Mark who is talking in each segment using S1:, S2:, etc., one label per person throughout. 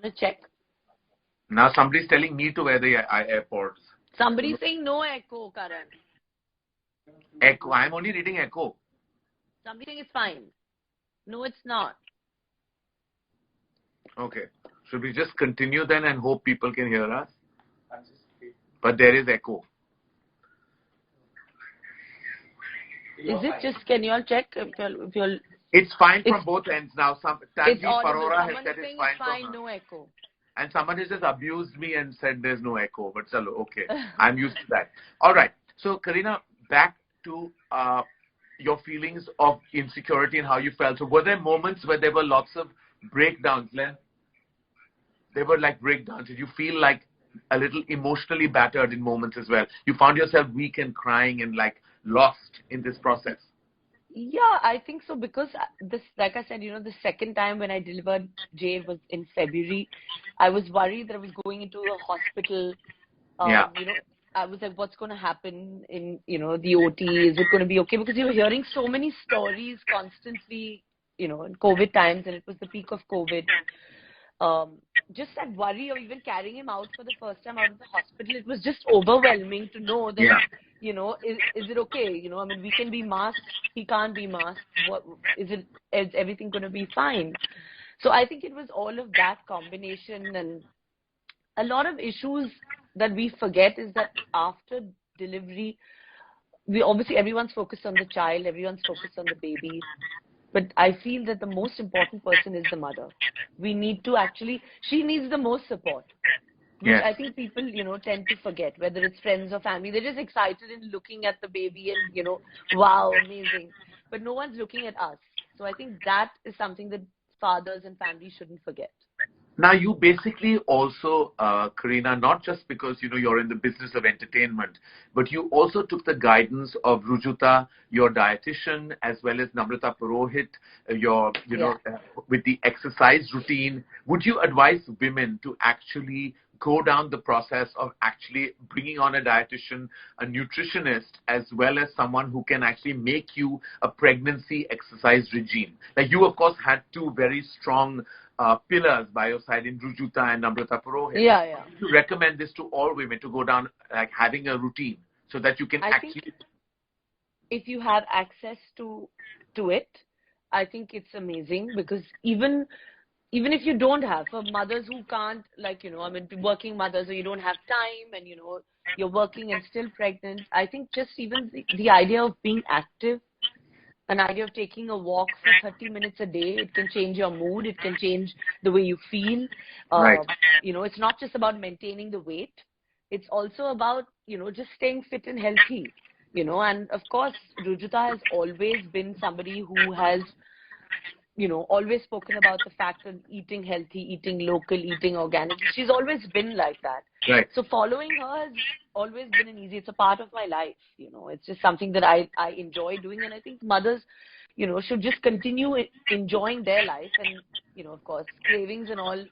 S1: Want to check?
S2: Now somebody's telling me to wear the AirPods.
S1: Somebody's saying no echo, Karan.
S2: Echo. I'm only reading echo.
S1: Somebody's saying it's fine. No, it's not.
S2: Okay. Should we just continue then and hope people can hear us? But there is echo.
S1: Is it just, can you all check if you're
S2: It's fine from both ends now.
S1: it's
S2: Tanvi
S1: audible.
S2: Parora has
S1: Someone
S2: said
S1: is saying
S2: it's fine
S1: it's fine,
S2: from her.
S1: no echo.
S2: And someone has just abused me and said there's no echo. But chalo, okay. I'm used to that. All right. So, Kareena, back to your feelings of insecurity and how you felt. So, were there moments where there were lots of breakdowns, Len? There were like breakdowns. Did you feel like a little emotionally battered in moments as well? You found yourself weak and crying and like lost in this process?
S1: Yeah, I think so, because this, like I said, the second time when I delivered Jay was in February. I was worried that I was going into a hospital.
S2: Yeah.
S1: I was like, what's going to happen in, the OT? Is it going to be okay? Because you were hearing so many stories constantly, in COVID times, and it was the peak of COVID. Just that worry of even carrying him out for the first time out of the hospital, it was just overwhelming to know that, is it okay? I mean, we can be masked, he can't be masked. Is everything going to be fine? So I think it was all of that combination, and a lot of issues that we forget is that after delivery, everyone's focused on the child, everyone's focused on the baby. But I feel that the most important person is the mother. We need to she needs the most support. Which I think people, tend to forget, whether it's friends or family. They're just excited in looking at the baby and, wow, amazing. But no one's looking at us. So I think that is something that fathers and families shouldn't forget.
S2: Now, you basically also, Kareena, not just because, you're in the business of entertainment, but you also took the guidance of Rujuta, your dietitian, as well as Namrata Purohit, with the exercise routine. Would you advise women to actually go down the process of actually bringing on a dietitian, a nutritionist, as well as someone who can actually make you a pregnancy exercise regime? Like, you, of course, had two very strong pillars by your side in Rujuta and Namrata Purohit.
S1: Yeah.
S2: Would you recommend this to all women to go down, like having a routine so that you can actually...
S1: If you have access to it, I think it's amazing, because even if you don't have, for mothers who can't, working mothers, or you don't have time and, you're working and still pregnant, I think just even the idea of being active, an idea of taking a walk for 30 minutes a day, it can change your mood, it can change the way you feel.
S2: Right.
S1: It's not just about maintaining the weight. It's also about, just staying fit and healthy, and of course, Rujuta has always been somebody who has, always spoken about the fact of eating healthy, eating local, eating organic. She's always been like that.
S2: Right.
S1: So following her has always been it's a part of my life. It's just something that I enjoy doing, and I think mothers, should just continue enjoying their life, and, of course, cravings and all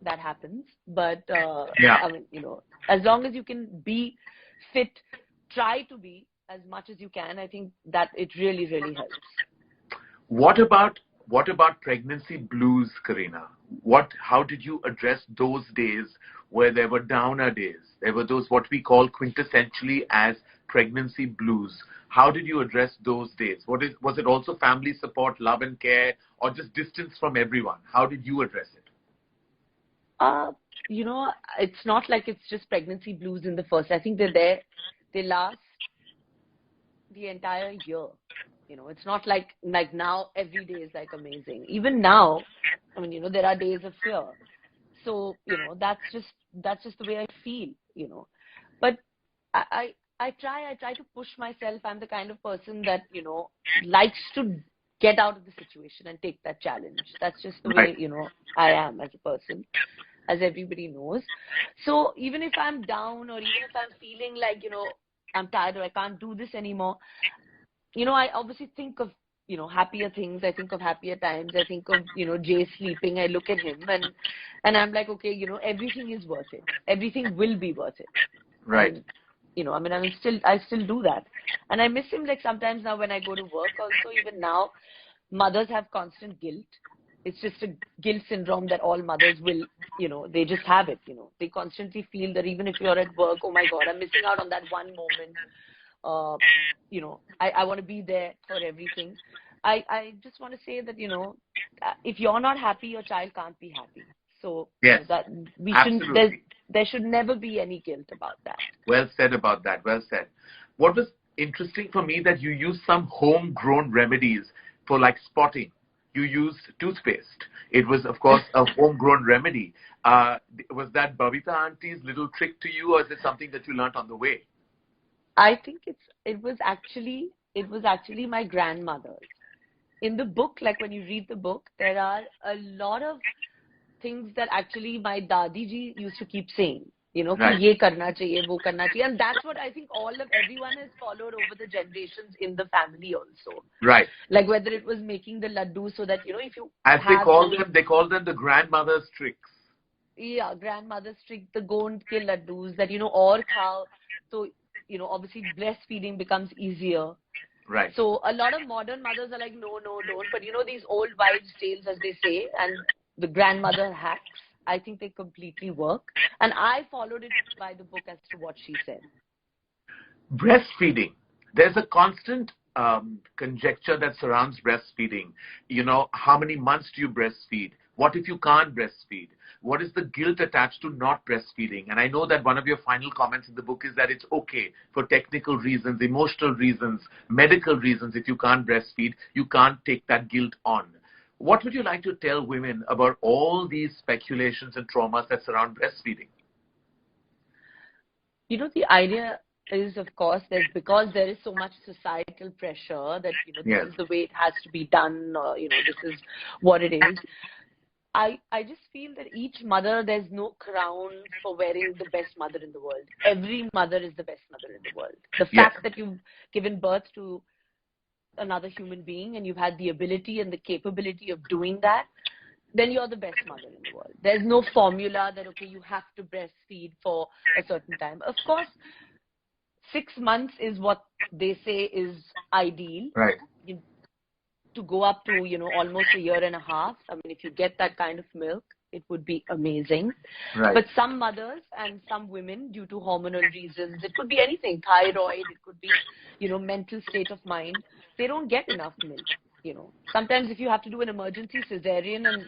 S1: that happens. But, I mean, as long as you can be fit, try to be as much as you can, I think that it really, really helps.
S2: What about pregnancy blues, Kareena? How did you address those days where there were downer days? There were those what we call quintessentially as pregnancy blues. How did you address those days? Was it also family support, love and care, or just distance from everyone? How did you address it?
S1: It's not like it's just pregnancy blues in the first. I think they're there. They last the entire year. It's not like now every day is like amazing. Even now, I mean, there are days of fear. So, that's just the way I feel, But I try to push myself. I'm the kind of person that, likes to get out of the situation and take that challenge. That's just the way, I am as a person, as everybody knows. So even if I'm down, or even if I'm feeling like, I'm tired or I can't do this anymore, I obviously think of, happier things. I think of happier times. I think of, Jay sleeping. I look at him and I'm like, okay, everything is worth it. Everything will be worth it.
S2: Right.
S1: And, I mean, I still do that. And I miss him, like, sometimes now when I go to work also. Even now, mothers have constant guilt. It's just a guilt syndrome that all mothers will, they just have it, They constantly feel that even if you're at work, oh my God, I'm missing out on that one moment. I want to be there for everything. I just want to say that, if you're not happy, your child can't be happy. So
S2: Yes,
S1: that we shouldn't,
S2: absolutely.
S1: there should never be any guilt about that.
S2: Well said about that. Well said. What was interesting for me that you used some homegrown remedies for like spotting. You used toothpaste. It was, of course, a homegrown remedy. Was that Babita auntie's little trick to you, or is it something that you learnt on the way?
S1: I think it was actually my grandmother's. In the book, like when you read the book, there are a lot of things that actually my Dadi ji used to keep saying.
S2: Right.
S1: Ki ye karna chahiye, wo karna chahiye. And that's what I think everyone has followed over the generations in the family also.
S2: Right.
S1: Like whether it was making the laddu so that, if you
S2: As
S1: have
S2: they call them the grandmother's tricks.
S1: Yeah, grandmother's trick, the gond ke laddus that, or khao. So, obviously breastfeeding becomes easier.
S2: Right.
S1: So a lot of modern mothers are like, no, don't. But these old wives' tales, as they say, and the grandmother hacks, I think they completely work. And I followed it by the book as to what she said.
S2: Breastfeeding. There's a constant conjecture that surrounds breastfeeding. How many months do you breastfeed? What if you can't breastfeed? What is the guilt attached to not breastfeeding? And I know that one of your final comments in the book is that it's okay for technical reasons, emotional reasons, medical reasons. If you can't breastfeed, you can't take that guilt on. What would you like to tell women about all these speculations and traumas that surround breastfeeding?
S1: The idea is, of course, that because there is so much societal pressure that,
S2: Yes.
S1: this is the way it has to be done, or, this is what it is. I just feel that each mother, there's no crown for wearing the best mother in the world. Every mother is the best mother in the world. The fact that you've given birth to another human being and you've had the ability and the capability of doing that, then you're the best mother in the world. There's no formula that, okay, you have to breastfeed for a certain time. Of course, 6 months is what they say is ideal.
S2: Right.
S1: To go up to, almost a year and a half. I mean, if you get that kind of milk, it would be amazing.
S2: Right.
S1: But some mothers and some women, due to hormonal reasons, it could be anything, thyroid, it could be, mental state of mind, they don't get enough milk. Sometimes if you have to do an emergency cesarean and,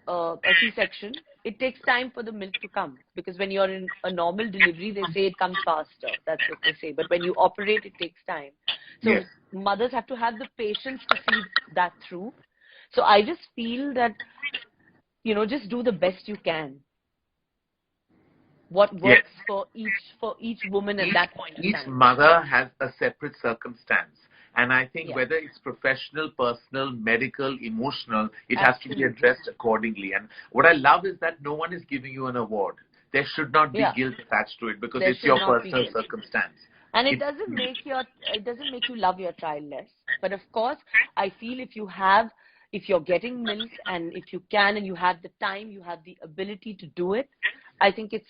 S1: a C-section, it takes time for the milk to come. Because when you're in a normal delivery, they say it comes faster. That's what they say. But when you operate, it takes time. So mothers have to have the patience to see that through. So I just feel that, just do the best you can. What works for each woman at that point in time.
S2: Each mother has a separate circumstance. And I think whether it's professional, personal, medical, emotional, it has to be addressed accordingly. And what I love is that no one is giving you an award. There should not be guilt attached to it because it's your personal circumstance.
S1: And it doesn't make you love your child less. But of course, I feel if you're getting milk and if you can and you have the time, you have the ability to do it, I think it's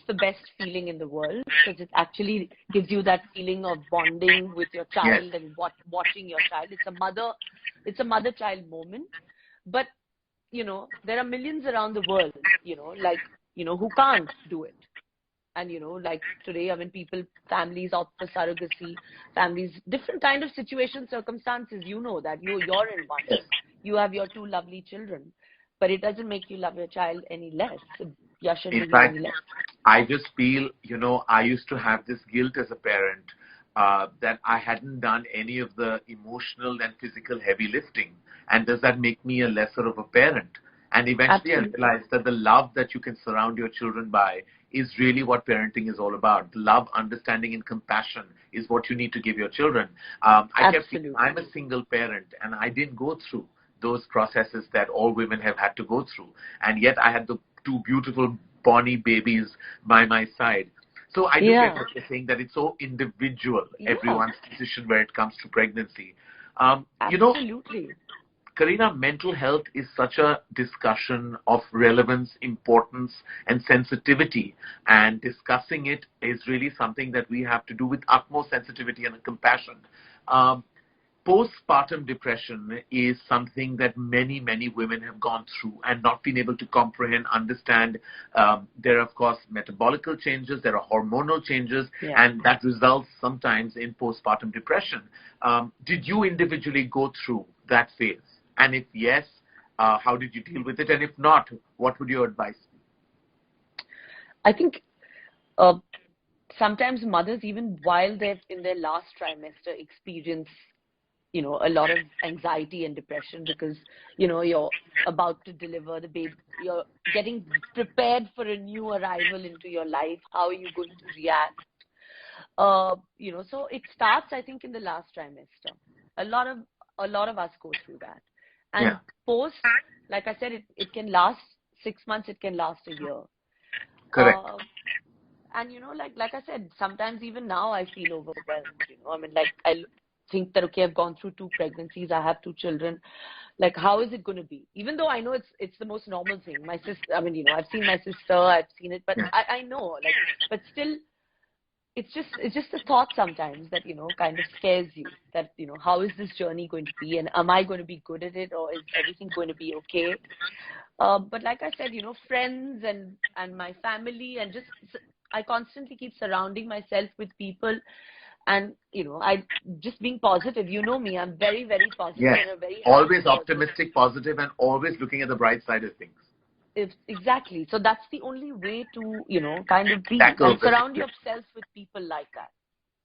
S1: the best feeling in the world because it actually gives you that feeling of bonding with your child and watching your child. It's a mother-child moment. But, there are millions around the world, who can't do it. And, like today, I mean, families opt for surrogacy, families, different kind of situations, circumstances, that you're in one. You have your 2 lovely children. But it doesn't make you love your child any less.
S2: In fact, I just feel, I used to have this guilt as a parent that I hadn't done any of the emotional and physical heavy lifting. And does that make me a lesser of a parent? And eventually I realized that the love that you can surround your children by is really what parenting is all about. Love, understanding, and compassion is what you need to give your children. I'm a single parent, and I didn't go through those processes that all women have had to go through. And yet I had the 2 beautiful Bonnie babies by my side. So I do get what you're saying, that it's so individual, everyone's decision where it comes to pregnancy.
S1: Absolutely.
S2: Kareena, mental health is such a discussion of relevance, importance, and sensitivity. And discussing it is really something that we have to do with utmost sensitivity and compassion. postpartum depression is something that many, many women have gone through and not been able to comprehend, understand. There are, of course, metabolical changes, there are hormonal changes, and that results sometimes in postpartum depression. Did you individually go through that phase? And if yes, how did you deal with it? And if not, what would your advice be?
S1: I think sometimes mothers, even while they're in their last trimester, experience a lot of anxiety and depression because, you're about to deliver the baby. You're getting prepared for a new arrival into your life. How are you going to react? So it starts, I think, in the last trimester. A lot of us go through that. And post, like I said, it can last 6 months, it can last a year.
S2: Correct.
S1: And, like I said, sometimes even now I feel overwhelmed, I think that, okay, I've gone through 2 pregnancies, I have 2 children. Like, how is it going to be? Even though I know it's the most normal thing. My sister, I've seen my sister, I've seen it, but I know, but still, it's just a thought sometimes that, kind of scares you that, how is this journey going to be? And am I going to be good at it? Or is everything going to be okay? But like I said, friends and my family and I constantly keep surrounding myself with people. And, I just being positive. You know me, I'm very, very positive.
S2: Yes,
S1: and very
S2: always optimistic, positive, and always looking at the bright side of things.
S1: Exactly. So that's the only way to, kind of be
S2: Tackle
S1: and surround yourself with people like that.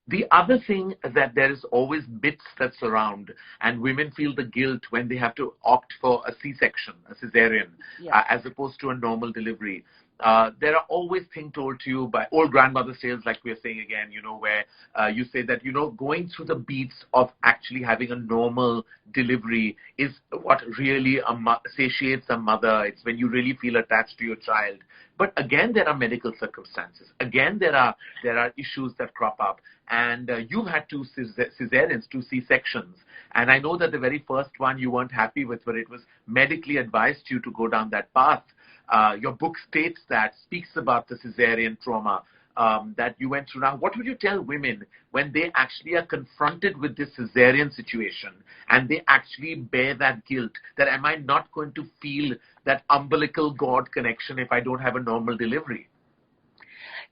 S2: The other thing that there is always myths that surround, and women feel the guilt when they have to opt for a C-section, a cesarean, as opposed to a normal delivery. There are always things told to you by old grandmother tales, like we are saying again, where you say that, going through the beats of actually having a normal delivery is what really satiates a mother. It's when you really feel attached to your child. But again, there are medical circumstances. Again, there are issues that crop up. And you've had 2 cesareans, 2 C-sections. And I know that the very first one you weren't happy with, but it was medically advised you to go down that path. Your book speaks about the cesarean trauma that you went through. Now, what would you tell women when they actually are confronted with this cesarean situation and they actually bear that guilt that am I not going to feel that umbilical cord connection if I don't have a normal delivery?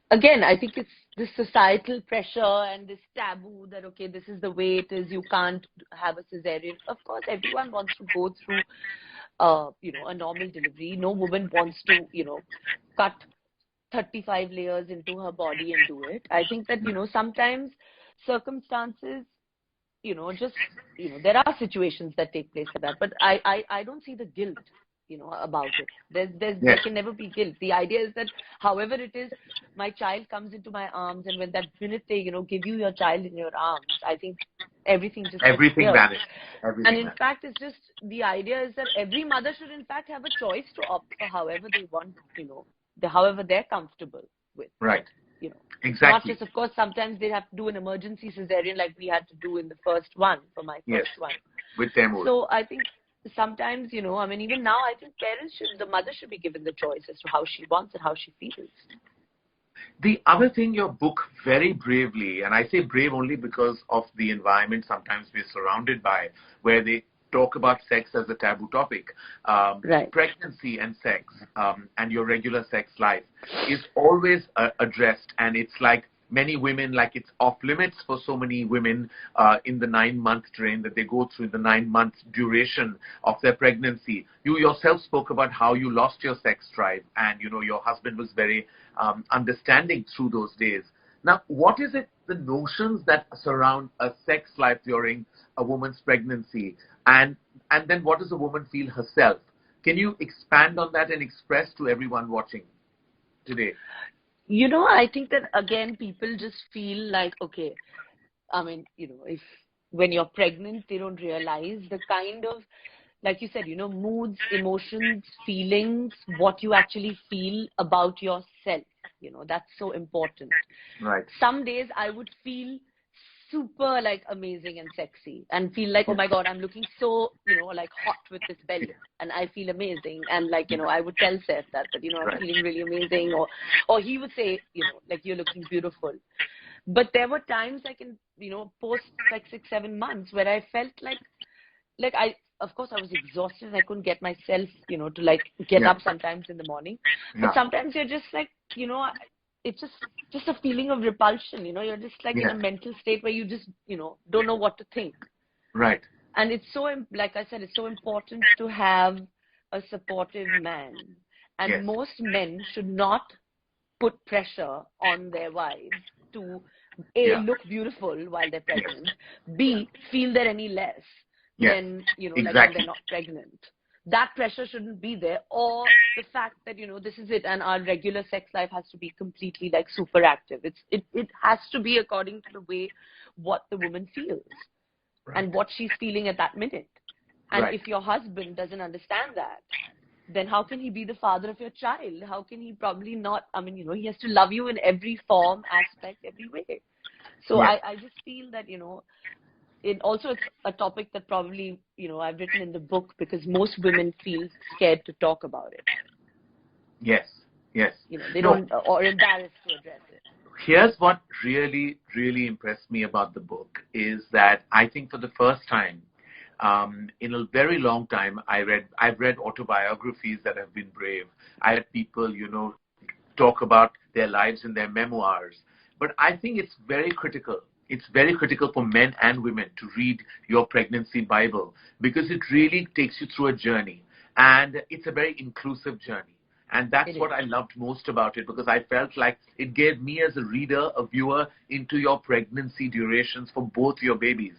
S1: Again, I think it's this societal pressure and this taboo that, okay, this is the way it is, you can't have a cesarean. Of course, everyone wants to go through a normal delivery. No woman wants to, cut 35 layers into her body and do it. I think that, sometimes circumstances, there are situations that take place for that. But I don't see the guilt, about it. There can never be guilt. The idea is that however it is, my child comes into my arms, and when that minute they, give you your child in your arms, I think everything
S2: vanished.
S1: And in fact, it's just the idea is that every mother should in fact have a choice to opt for however they want, however they're comfortable with.
S2: Right. Exactly.
S1: Not just, of course, sometimes they have to do an emergency cesarean like we had to do in the first one for my first one.
S2: With them.
S1: So I think sometimes, even now, I think the mother should be given the choice as to how she wants and how she feels.
S2: The other thing your book very bravely, and I say brave only because of the environment sometimes we're surrounded by, where they talk about sex as a taboo topic, pregnancy and sex and your regular sex life is always addressed, and it's like many women, like it's off limits for so many women in the 9-month drain that they go through, the 9-month duration of their pregnancy. You yourself spoke about how you lost your sex drive, and your husband was very understanding through those days. Now, what is it, the notions that surround a sex life during a woman's pregnancy, and then what does a woman feel herself? Can you expand on that and express to everyone watching today?
S1: I think that, again, people just feel like, okay, if when you're pregnant, they don't realize the kind of, like you said, moods, emotions, feelings, what you actually feel about yourself. That's so important.
S2: Right.
S1: Some days I would feel super amazing and sexy and feel like, oh my God, I'm looking so, hot with this belly and I feel amazing. And I would tell Seth that I'm feeling really amazing, or he would say, you're looking beautiful. But there were times like in, post like 6, 7 months where I felt like of course I was exhausted and I couldn't get myself, to like get up sometimes in the morning. But sometimes you're just like, it's just a feeling of repulsion, you're just like in a mental state where you just, don't know what to think.
S2: Right.
S1: And it's so, like I said, it's so important to have a supportive man. And most men should not put pressure on their wives to A, look beautiful while they're pregnant, B, feel they're any less than, like when they're not pregnant. That pressure shouldn't be there. Or the fact that, this is it and our regular sex life has to be completely like super active. It has to be according to the way what the woman feels and what she's feeling at that minute. And if your husband doesn't understand that, then how can he be the father of your child? How can he probably not? I mean, he has to love you in every form, aspect, every way. So I just feel that, it's a topic that probably, I've written in the book because most women feel scared to talk about it.
S2: Yes.
S1: They don't, or embarrassed to address it.
S2: Here's what really, really impressed me about the book is that I think for the first time, in a very long time, I've read autobiographies that have been brave. I had people, talk about their lives in their memoirs. But I think it's very critical. It's very critical for men and women to read your pregnancy Bible because it really takes you through a journey. And it's a very inclusive journey. And that's what I loved most about it because I felt like it gave me as a reader, a viewer, into your pregnancy durations for both your babies.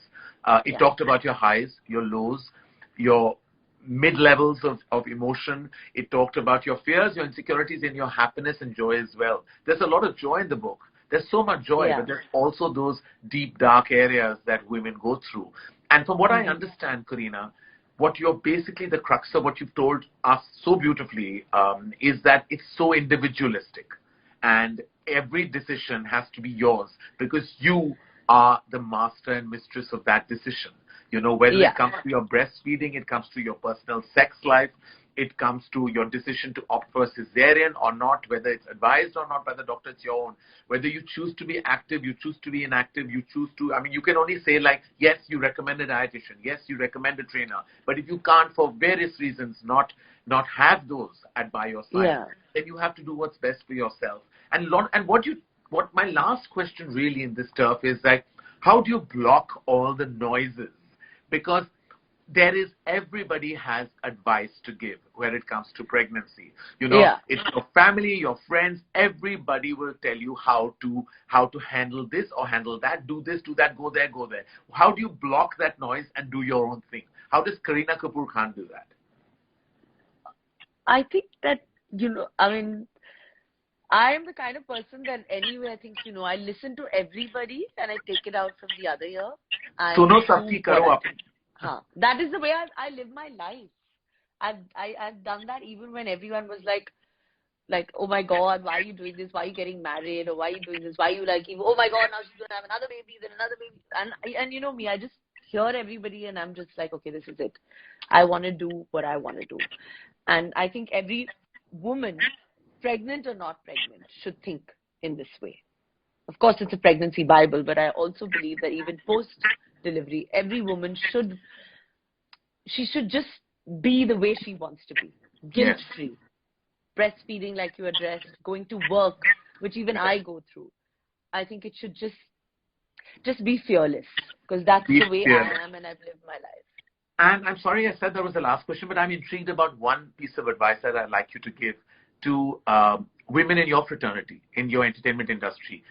S2: It talked about your highs, your lows, your mid-levels of emotion. It talked about your fears, your insecurities, and your happiness and joy as well. There's a lot of joy in the book. There's so much joy, but there's also those deep, dark areas that women go through. And from what I understand, Kareena, what you're basically the crux of what you've told us so beautifully is that it's so individualistic. And every decision has to be yours because you are the master and mistress of that decision. Whether it comes to your breastfeeding, it comes to your personal sex life, it comes to your decision to opt for a cesarean or not, whether it's advised or not by the doctor, it's your own. Whether you choose to be active, you choose to be inactive, you can only say like, yes, you recommend a dietitian, yes, you recommend a trainer. But if you can't, for various reasons, not have those by your side, then you have to do what's best for yourself. And what my last question really in this stuff is like, how do you block all the noises? Because everybody has advice to give when it comes to pregnancy. It's your family, your friends, everybody will tell you how to handle this or handle that, do this, do that, go there, go there. How do you block that noise and do your own thing? How does Kareena Kapoor Khan do that?
S1: I think that, I am the kind of person that anyway, I think, I listen to everybody and I take it out from the other ear.
S2: Suno sabki karo aap.
S1: That is the way I live my life. I've done that even when everyone was like, oh my God, why are you doing this? Why are you getting married? Or why are you doing this? Why are you like, oh my God, now she's going to have another baby, then another baby. And you know me, I just hear everybody and I'm just like, okay, this is it. I want to do what I want to do. And I think every woman, pregnant or not pregnant, should think in this way. Of course, it's a pregnancy Bible, but I also believe that even post-delivery, every woman should just be the way she wants to be, guilt-free, breastfeeding like you addressed, going to work, which even I go through. I think it should just be fearless, because that's the way I am and I've lived my life.
S2: And I'm sorry I said that was the last question, but I'm intrigued about one piece of advice that I'd like you to give to women in your fraternity, in your entertainment industry.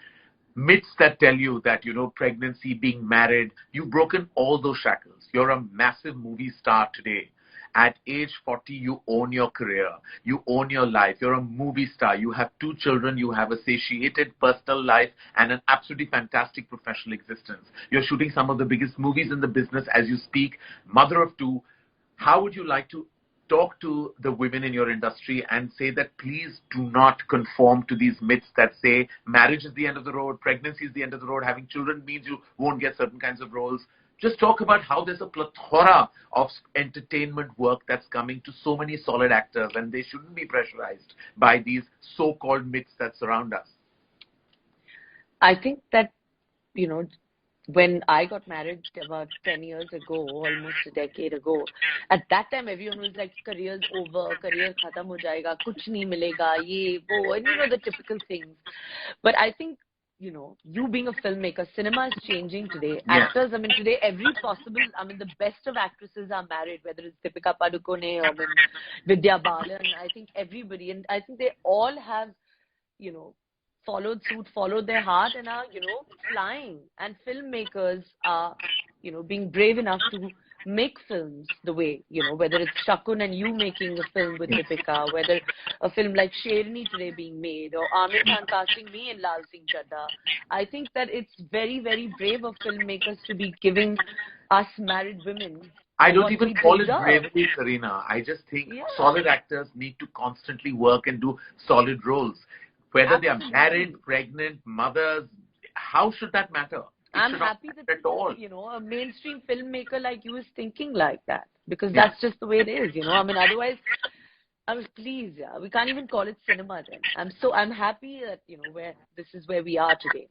S2: Myths that tell you that, pregnancy, being married, you've broken all those shackles. You're a massive movie star today. At age 40, you own your career. You own your life. You're a movie star. You have 2 children. You have a satiated personal life and an absolutely fantastic professional existence. You're shooting some of the biggest movies in the business as you speak, mother of 2. How would you like to talk to the women in your industry and say that please do not conform to these myths that say marriage is the end of the road, pregnancy is the end of the road, having children means you won't get certain kinds of roles. Just talk about how there's a plethora of entertainment work that's coming to so many solid actors and they shouldn't be pressurized by these so-called myths that surround us.
S1: I think that, when I got married about 10 years ago, almost a decade ago, at that time everyone was like, career's over, career khatam ho jayega, kuch nahi milega, ye, wo, and the typical things. But I think, you being a filmmaker, cinema is changing today.
S2: Yeah.
S1: Actors, today the best of actresses are married, whether it's Deepika Padukone or Vidya Balan. I think everybody, and I think they all have, followed suit, followed their heart, and are, flying. And filmmakers are, being brave enough to make films the way, whether it's Shakun and you making a film with Deepika, whether a film like Sherni today being made, or Amir Khan casting me in Lal Singh Chadda. I think that it's very, very brave of filmmakers to be giving us married women.
S2: I don't even call it bravery, Kareena. I just think solid actors need to constantly work and do solid roles. Whether they are married, pregnant, mothers, how should that matter?
S1: I'm happy that
S2: at all.
S1: A mainstream filmmaker like you is thinking like that, because that's just the way it is. Otherwise, please, we can't even call it cinema then. I'm happy that this is where we are today.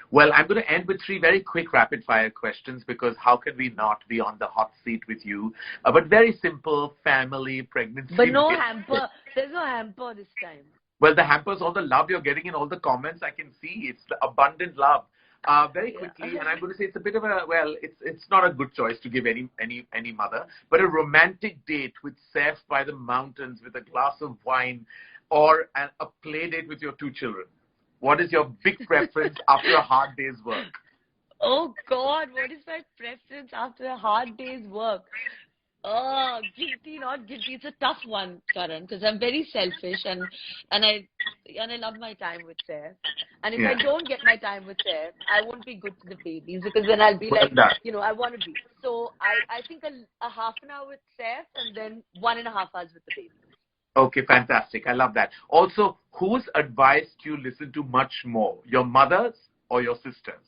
S2: Well, I'm going to end with 3 very quick rapid-fire questions, because how can we not be on the hot seat with you? But very simple, family, pregnancy.
S1: But no hamper. There's no hamper this time.
S2: Well, the hamper's all the love you're getting in all the comments. I can see it's the abundant love. Very quickly, and I'm going to say it's a bit of it's not a good choice to give any mother, but a romantic date with Saif by the mountains with a glass of wine, or a play date with your 2 children. What is your big preference after a hard day's work?
S1: Oh God, what is my preference after a hard day's work? Oh, guilty, not guilty. It's a tough one, Karan, because I'm very selfish and I love my time with Saif. And if I don't get my time with Saif, I won't be good to the babies, because then I'll be like, I want to be. So I think a half an hour with Saif and then 1.5 hours with the babies.
S2: Okay, fantastic. I love that. Also, whose advice do you listen to much more, your mother's or your sister's?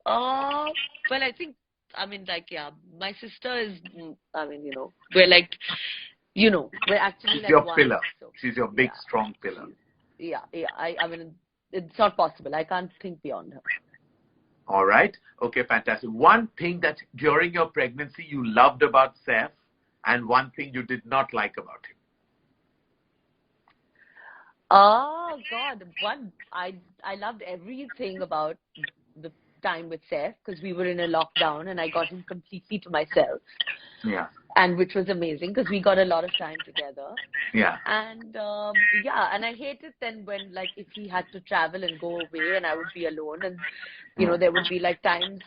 S1: Well, I think, my sister is, we're like, we're actually
S2: She's
S1: like
S2: your
S1: one.
S2: pillar.
S1: So,
S2: She's your big, strong pillar.
S1: It's not possible. I can't think beyond her.
S2: All right. Okay, fantastic. One thing that during your pregnancy you loved about Saif, and one thing you did not like about him.
S1: Oh God, I loved everything about the time with Saif, because we were in a lockdown and I got him completely to myself.
S2: Yeah.
S1: And which was amazing, because we got a lot of time together.
S2: Yeah.
S1: And and I hated then when, like, if he had to travel and go away and I would be alone, and there would be like times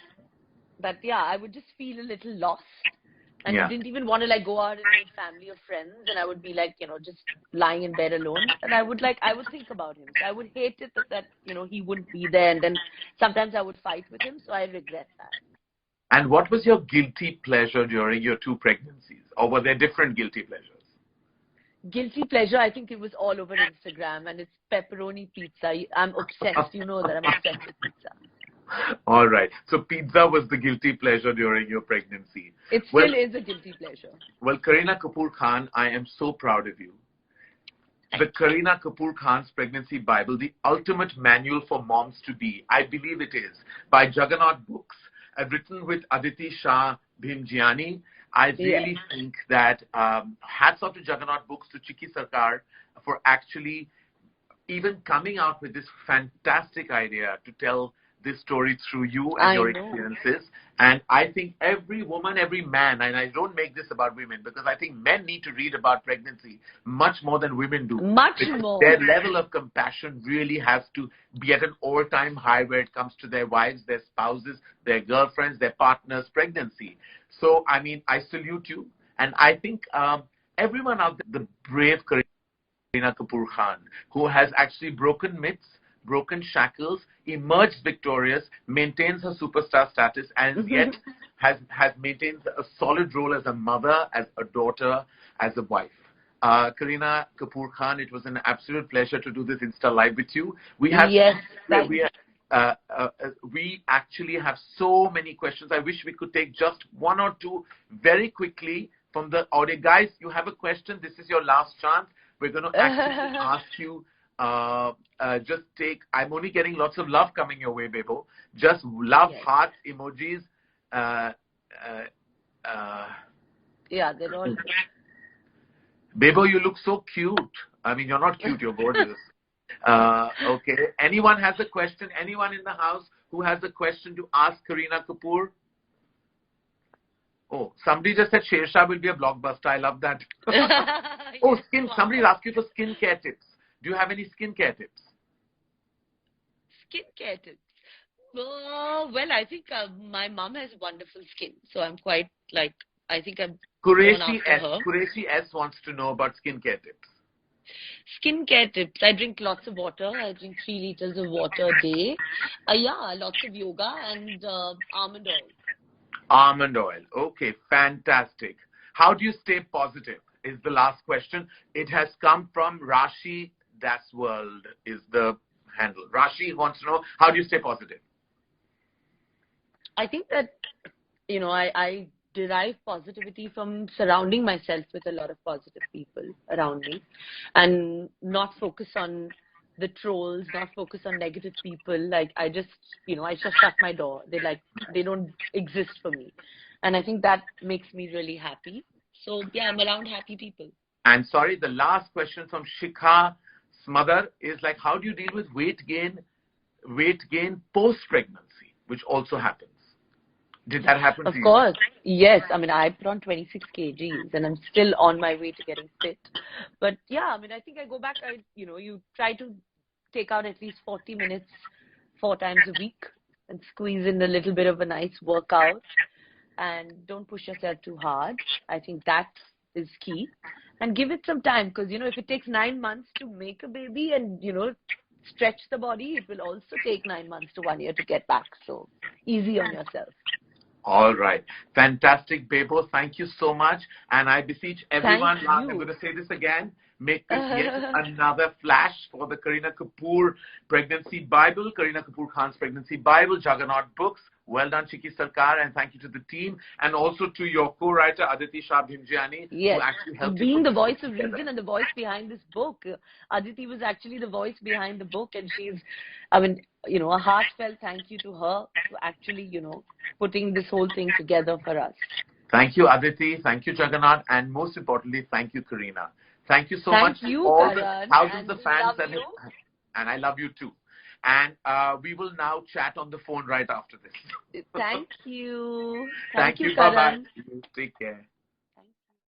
S1: that I would just feel a little lost. And I didn't even want to go out and meet family or friends, and I would be just lying in bed alone. And I would think about him. So I would hate it that he wouldn't be there, and then sometimes I would fight with him. So I regret that.
S2: And what was your guilty pleasure during your 2 pregnancies, or were there different guilty pleasures?
S1: Guilty pleasure, I think it was all over Instagram, and it's pepperoni pizza. I'm obsessed. You know that I'm obsessed with pizza.
S2: All right. So pizza was the guilty pleasure during your pregnancy.
S1: It still is a guilty pleasure.
S2: Well, Kareena Kapoor Khan, I am so proud of you. The Kareena Kapoor Khan's Pregnancy Bible, the ultimate manual for moms to be, I believe it is, by Juggernaut Books, written with Aditi Shah Bhimjiani. I really think that hats off to Juggernaut Books, to Chiki Sarkar, for actually even coming out with this fantastic idea to tell this story through you and your experiences. And I think every woman, every man, and I don't make this about women, because I think men need to read about pregnancy much more than women do.
S1: Much more.
S2: Their level of compassion really has to be at an all-time high where it comes to their wives, their spouses, their girlfriends, their partners' pregnancy. So, I salute you. And I think everyone out there, the brave Kareena Kapoor Khan, who has actually broken myths, broken shackles, emerged victorious, maintains her superstar status, and yet has maintained a solid role as a mother, as a daughter, as a wife. Kareena Kapoor Khan, it was an absolute pleasure to do this Insta Live with you. We actually have so many questions. I wish we could take just 1 or 2 very quickly from the audience. Guys, you have a question. This is your last chance. We're going to actually ask you just take. I'm only getting lots of love coming your way, Bebo. Just love,
S1: Yes.
S2: hearts, emojis.
S1: Yeah, they're all.
S2: Bebo, you look so cute. I mean, you're not cute. You're gorgeous. Okay. Anyone has a question? Anyone in the house who has a question to ask Kareena Kapoor? Oh, somebody just said Shersha will be a blockbuster. I love that. Oh, skin. Somebody's asked you for skincare tips. Do you have any skincare tips?
S1: Skincare tips. Well, I think my mom has wonderful skin, so I'm quite like, I think I'm born after her.
S2: Qureshi S wants to know about skincare tips.
S1: Skincare tips. I drink lots of water. I drink 3 liters of water a day. Yeah, lots of yoga and almond oil.
S2: Almond oil. Okay, fantastic. How do you stay positive is the last question. It has come from Rashi Das World is the handle. Rashi wants to know, how do you stay positive?
S1: I think that, I derive positivity from surrounding myself with a lot of positive people around me and not focus on the trolls, not focus on negative people. Like, I just shut my door. They don't exist for me. And I think that makes me really happy. So, yeah, I'm around happy people.
S2: And sorry, the last question from Shikha Smother is like, how do you deal with weight gain post-pregnancy, which also happens? Did that happen to you?
S1: Of course. Yes. I mean, I put on 26 kgs and I'm still on my way to getting fit. But yeah, I mean, I think I go back, you try to take out at least 40 minutes 4 times a week and squeeze in a little bit of a nice workout and don't push yourself too hard. I think that is key. And give it some time because, if it takes 9 months to make a baby and, stretch the body, it will also take 9 months to 1 year to get back. So easy on yourself.
S2: All right. Fantastic, Bebo. Thank you so much. And I beseech everyone, I'm going to say this again, make this yet another flash for the Kareena Kapoor Pregnancy Bible, Kareena Kapoor Khan's Pregnancy Bible, Juggernaut Books. Well done, Chiki Sarkar, and thank you to the team, and also to your co-writer, Aditi Shah Bhimjiani,
S1: yes,
S2: who actually helped
S1: being the voice of reason and the voice behind this book. Aditi was actually the voice behind the book, and she's, a heartfelt thank you to her for actually, putting this whole thing together for us.
S2: Thank you, Aditi. Thank you, Jagannath. And most importantly, thank you, Kareena. Thank you so much
S1: to
S2: all
S1: Karan,
S2: the thousands of fans.
S1: And
S2: I love you too. And we will now chat on the phone right after this.
S1: Thank you.
S2: Thank you.
S1: Karan.
S2: Bye-bye. Take care.